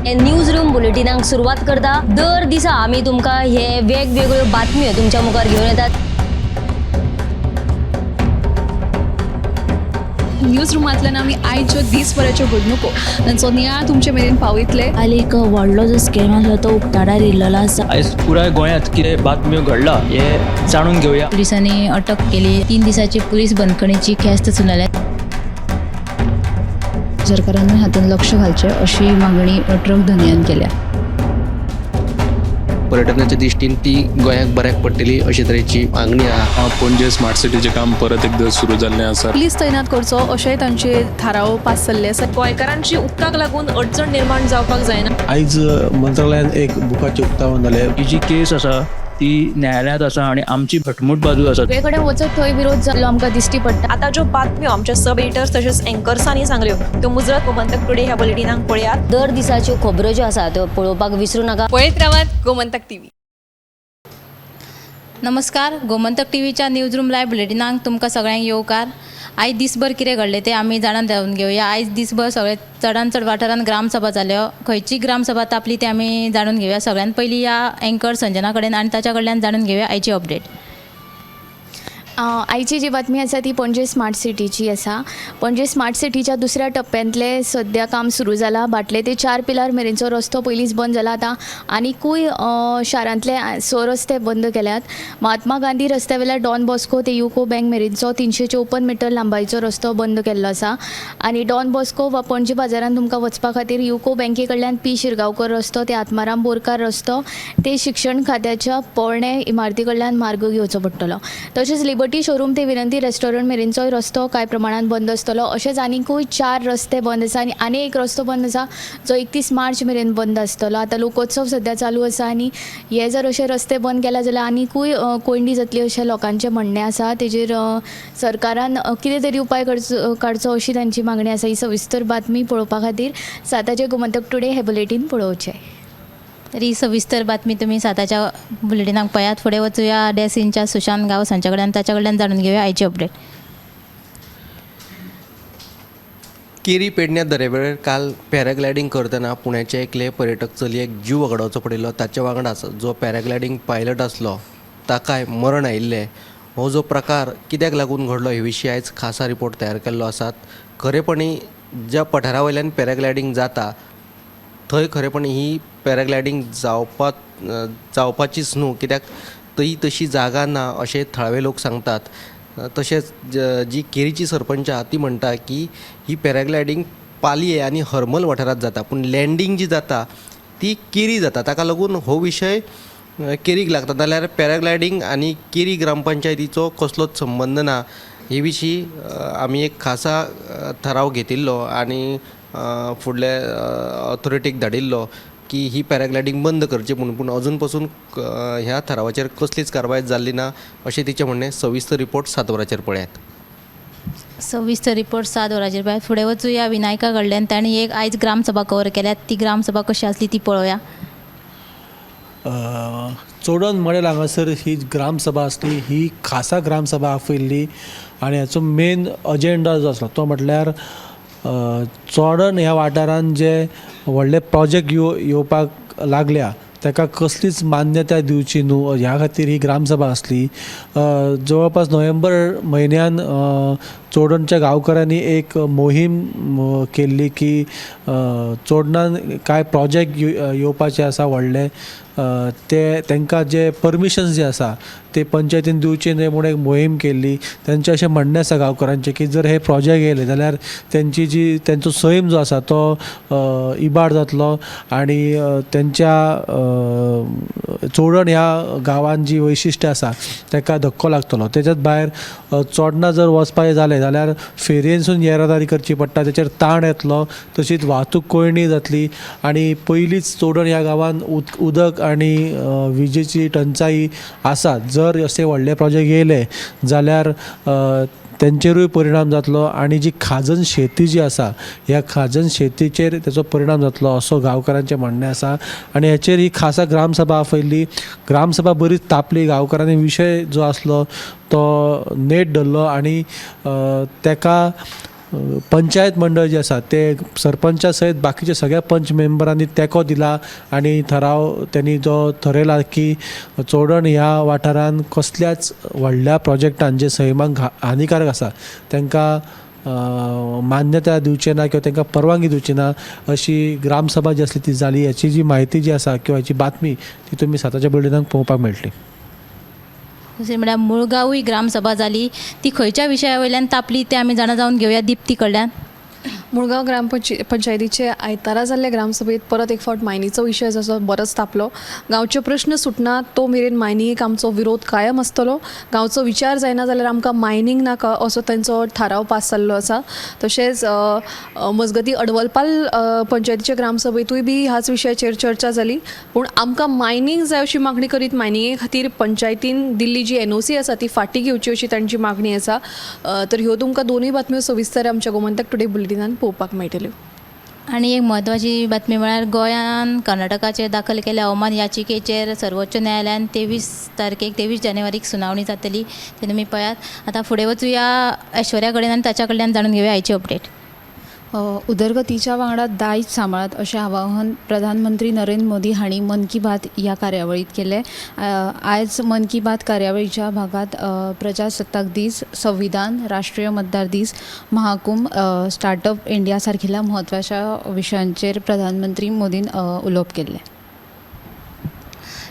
News room बुलेटिनाक सुरुवात करता। दर दिसा आम्ही तुमका हे वेगवेगळ्यो बातम्यो तुमच्या मुखार घेऊन येतात। न्यूज रूमांतल्यान आमी आयच्यो दिसभराच्यो घडणुको तांचो नियाळ तुमचे मेरेन पावयतले। आली एक व्हडलो जो स्कॅम आसलो तो उक्ताडार येयल्लो आसा। आयज पुराय गोंयांत कितें बातम्यो घडला हे जाणून घेवया। पुलिसांनी अटक केली। 3 दिसाची पुलीस बंदखणीची ख्यास्त चलयल्या। सरकारान हातूंत लक्ष घालचें अशी मागणी ट्रक धन्यान केल्या। पर्यटनाच्या दृश्टीन ती गोंयाक बऱ्याक पडटली अशे तरेची मागणी आहा। पणजे स्मार्ट सिटीचें काम परत एकदा सुरू जाल्लें आसा। पुलीस तैनात करचो अशेंय तांचे थाराव पास जाल्ले आसा। गोंयकारांची उदकाक लागून अडचण निर्माण जावपाक जायना। आयज मंत्रालयान एक बुकाचें उक्तावण जालें। ही जी केस आसा ती न्यायालयांत आसा आणि आमची घटमूट बाजू आसा। सगळे कडेन वचत थंय विरोध जाल्लो आमकां दिश्टी पडटा। आता ज्यो बातम्यो आमच्या सब एडिटर्स तशेंच एंकर्सांनी सांगल्यो त्यो मुजरत गोमंतक टुडे ह्या बुलेटिनाक पळयात। दर दिसाच्यो खबरो ज्यो आसा त्यो पळोवपाक विसरू नका। पळयत रावात गोमंतक टीव्ही। नमस्कार, गोमंतक टीव्हीच्या न्यूज रूम लायव्ह बुलेटिनाक तुमकां सगळ्यांक येवकार। आयज दिसभर कितें घडलें तें आमी जाणून घेवया। आयज दिसभर सगळे चडांत चड वाठारांत ग्रामसभा जाल्यो। खंयची ग्रामसभा तापली तें आमी जाणून घेवया। सगळ्यात पयलीं या एंकर संजना कडेन आनी ताच्या कडल्यान जाणून घेवया आयची अपडेट। आयची जी बातमी आसा ती पणजे स्मार्ट सिटीची आसा। पणजे स्मार्ट सिटीच्या दुसऱ्या टप्प्यांतले सद्या काम सुरू जाला। बाटले ते 4 पिलार मेरेनचो रस्तो पयलींच बंद जाला। आतां आनीकूय शारांतले 6 रस्ते बंद केल्यात। महात्मा गांधी रस्त्या वयल्या डॉन बॉस्को ते युको बँक मेरेनचो 354 मीटर लांबायचो रस्तो बंद केल्लो आसा। आनी डॉन बॉस्को वा पणजे बाजारांत तुमकां वचपा खातीर युको बँके कडल्यान पी शिरगांवकर रस्तो ते आत्माराम बोरकार रस्तो ते शिक्षण खात्याच्या पोरणे इमारती कडल्यान मार्ग घेवचो पडटलो। तशेंच लिबर्टी शोरूम ते विनंती रेस्टॉरंट मेरेनचोय रस्तो कांय प्रमाणात बंद आसतलो। अशेंच आनीकूय 4 रस्ते बंद आसा आनी एक रस्तो बंद आसा जो 31 मार्च मेरेन बंद आसतलो। आतां लोकोत्सव सद्या चालू आसा आनी हे जर अशे रस्ते बंद केले जाल्यार आनीकूय कोयंडी जातली अशें लोकांचें म्हणणें आसा। तेजेर सरकारान कितें तरी उपाय काडचो अशी तांची मागणी आसा। ही सविस्तर बातमी पळोवपा खातीर साताचें गोमंतक टुडे हे बुलेटीन पळोवचें। तरी सविस्तर बातमी तुम्ही साताच्या बुलेटिनाक पळयात। फुडें वचूया डेसीनच्या सुशांत गांवस हांच्या कडल्यान ताच्या कडल्यान जाणून घेवया आयची अपडेट। केरी पेडण्या दर्यावेळेर काल पॅराग्लायडींग करतना पुण्याचे एकले पर्यटक चलयेक जीव वगडावचो पडिल्लो। ताचे वांगडाच जो पॅराग्लायडींग पायलट आसलो ताकाय मरण आयिल्लें। हो जो प्रकार कित्याक लागून घडलो हे विशीं आयज खासा रिपोर्ट तयार केल्लो आसा। खरेपणी ज्या पठारा वयल्यान पॅराग्लायडींग जाता थंय खरेपणी ही पॅराग्लायडींग जावपाचीच न्हू, कित्याक थंय तशी जागा ना अशें थळावे लोक सांगतात। तशेंच जी केरीची सरपंच आहा ती म्हणटा की ही पॅराग्लायडींग पालये आनी हरमल वाठारांत जाता, पूण लँडींग जी जाता ती केरी जाता। ताका लागून हो विशय केरीक लागता। जाल्यार पॅराग्लायडींग आनी केरी ग्रामपंचायतीचो कसलोच संबंद ना हे विशीं आमी एक खासा थाराव घेतिल्लो आनी फुडले ऑथॉरिटीक धाडिल्लो की ही पॅराग्लायडींग बंद करची म्हणून। पूण अजून पासून ह्या थारावाचेर कसलीच कारवाय जाल्ली ना अशें तिचें म्हणणें। सविस्तर रिपोर्ट 7 वरांचेर पळयात। सविस्तर रिपोर्ट 7 वरांचेर पळयात। फुडें वचूया विनायका कडल्यान। तांणी एक आयज ग्रामसभा कवर केल्या। ती ग्रामसभा कशी आसली ती पळोवया। चोडण मडेल हांगासर ही ग्रामसभा आसली। ही खासा ग्रामसभा आपयल्ली आनी हाचो मेन अजेंडा जो आसलो तो म्हटल्यार चोडण ह्या वाठारांत जे व्हडले प्रोजेक्ट येवपाक लागल्या ताका कसलीच मान्यताय दिवची न्हू ह्या खातीर ही ग्रामसभा आसली। जवळपास नोव्हेंबर म्हयन्यान चोडणच्या गांवकारांनी एक मोहीम केल्ली की चोडणान कांय प्रोजेक्ट येवपाचे आसा व्हडले ते तांकां जे परमिशन्स जे आसा ते पंचायतीन दिवचे न्हय म्हणून एक मोहीम केल्ली। तेंचें अशें म्हणणें आसा गांवकारांचें की जर हे प्रोजेक्ट येयले जाल्यार तेंचो सैम जो आसा तो इबाड जातलो आनी तेंच्या चोडण ह्या गांवांत जी वैशिश्ट्य आसा ताका धक्को लागतलो। तेच्याच भायर चोडणा जर वचपाचें जालें जाल्यार फेरयेनसून येरादारी करची पडटा, तेचेर ताण येतलो, तशीच वाहतूक कोयणी जातली आनी पयलींच चोडण ह्या गांवांत उदक आनी विजेची टंचाई आसा। जर असे व्हडले प्रोजेक्ट येयले जाल्यार तेंचेरूय परिणाम जातलो आनी जी खाजन शेती जी आसा ह्या खाजन शेतीचेर तेचो परिणाम जातलो असो गांवकारांचें म्हणणें आसा। आनी हेचेर ही खासा ग्रामसभा आपयल्ली। ग्रामसभा बरीच तापली। गांवकारांनी विशय जो आसलो तो नेट धरलो आनी तेका पंचायत मंडळ जे आसा ते सरपंचा सयत बाकीच्या सगळ्या पंच मेंबरांनी तेंको दिला आनी ठराव त्यांनी जो ठरयला की चोडण ह्या वाठारांत कसल्याच व्हडल्या प्रोजेक्टांत जे सैमाक हानिकारक आसा तांकां मान्यता दिवचे ना किंवा तांकां परवानगी दिवची ना अशी ग्रामसभा जी आसली ती जाली. हाची जी म्हायती जी आसा किंवा हाची बातमी ती तुमी साताच्या बुलेटिनांत पळोवपाक मेळटली. दुसरें म्हळ्यार मुळगांवूय ग्रामसभा जाली. ती खंयच्या विशया वयल्यान तापली ते आमी जाणा जावन घेवया दिप्ती कडल्यान. मुळगांव पंचायतीचे आयतारा जाल्ले ग्रामसभेत परत एक फावट मायनीचो विशय जसो बरोच तापलो. गांवचे प्रश्न सुटना तो मेरेन मायनीक आमचो विरोध कायम आसतलो. गांवचो विचार जायना जाल्यार आमकां मायनींग नाका असो तांचो थाराव पास जाल्लो आसा. तशेंच मजगती अडवलपाल पंचायतीच्या ग्रामसभेतूय बी ह्याच विशयाचेर चर्चा जाली. पूण आमकां मायनींग जाय अशी मागणी करीत मायनिंगे खातीर पंचायतीन दिल्ली जी NOC आसा ती फाटीं घेवची अशी तांची मागणी आसा. तर ह्यो तुमकां दोनूय बातम्यो सविस्तर आमच्या गोमंतक टुडे बुलेटिनान पळोवपाक मेळटल्यो. आनी एक म्हत्वाची बातमी म्हळ्यार गोंयान कर्नाटकाचेर दाखल केल्ल्या अवमान याचिकेचेर सर्वोच्च न्यायालयान 23 जानेवारीक सुनावणी जातली. ते तुमी पळयात. आतां फुडें वचूया ऐश्वर्या कडेन आनी ताच्या कडल्यान जाणून घेवया आयची अपडेट. उदरगतीच्या वांगडा दायज सांबाळात अशें आवाहन प्रधानमंत्री नरेंद्र मोदी हांणी मन की बात ह्या कार्यावळींत केलें. आयज मन की बात कार्यावळीच्या भागात प्रजासत्ताक दीस, संविधान, राष्ट्रीय मतदार दीस, महाकुंभ, स्टार्टअप इंडिया सारकिल्ल्या म्हत्वाच्या विशयांचेर प्रधानमंत्री मोदीन उलोवप केल्लें.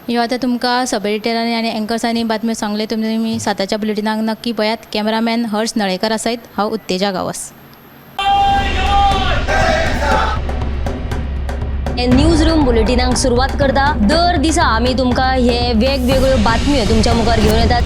ह्यो आतां तुमकां सब एडिटरांनी आनी एंकर्सांनी बातम्यो सांगले. तुमी साताच्या बुलेटिनाक नक्की पळयात. कॅमेरामॅन हर्ष नळेकर आसात. हांव उत्तेजा गावस. न्यूज रूम बुलेटिनाक सुरवात करता. दर दिसा आमी तुमकां हे वेगवेगळ्यो बातम्यो तुमच्या मुखार घेवन येतात.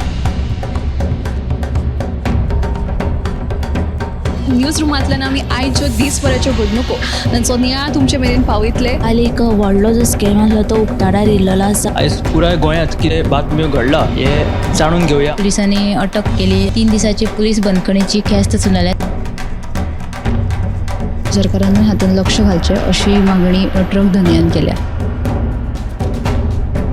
न्यूज रुमांतल्यान आमी आयच्यो दिसभराच्यो घडणुको तांचो नियाळ तुमचे मेरेन पावयतले. आली एक व्हडलो जो स्कॅम आसलो तो उक्ताडार येयल्लो आसा. आयज पुराय गोंयांत कितें बातम्यो घडला हे जाणून घेवया. पुलिसांनी अटक केली. 3 दिसाची पुलीस बंदखणीची ख्यास्त सुनायल्या. सरकारान हातूंत लक्ष घालचें अशी मागणी ट्रक धन्यान केल्या.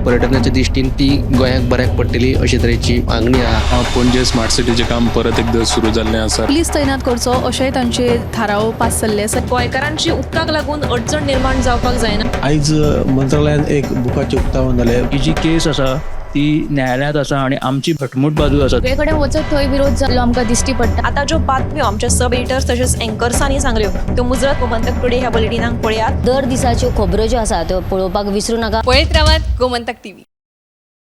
पर्यटनाच्या दृश्टीन ती गोंयाक बऱ्याक पडटली अशे तरेची मागणी आहा. पणजे स्मार्ट सिटीचें काम परत एकदा सुरू जाल्लें आसा. पुलीस तैनात करचो अशेंय तांचे थाराव पास जाल्ले आसा. गोंयकारांची उदकाक लागून अडचण निर्माण जावपाक जायना. आयज मंत्रालयान एक बुकाचें उक्तावण जालें. ही जी केस आसा ती न्यायालयांत आसा आणि आमची घटमूट बाजू आसा. सगळे कडेन वचत थंय विरोध जाल्लो आमकां दिश्टी पडटा. आता ज्यो बातम्यो आमच्या सब एडिटर्स तशेंच एंकर्सांनी सांगल्यो त्यो मुजरत गोमंतक टुडे ह्या बुलेटिनाक पळयात. दर दिसाच्यो खबरो ज्यो आसा त्यो पळोवपाक विसरूं नाका. पळयत रावात गोमंतक TV.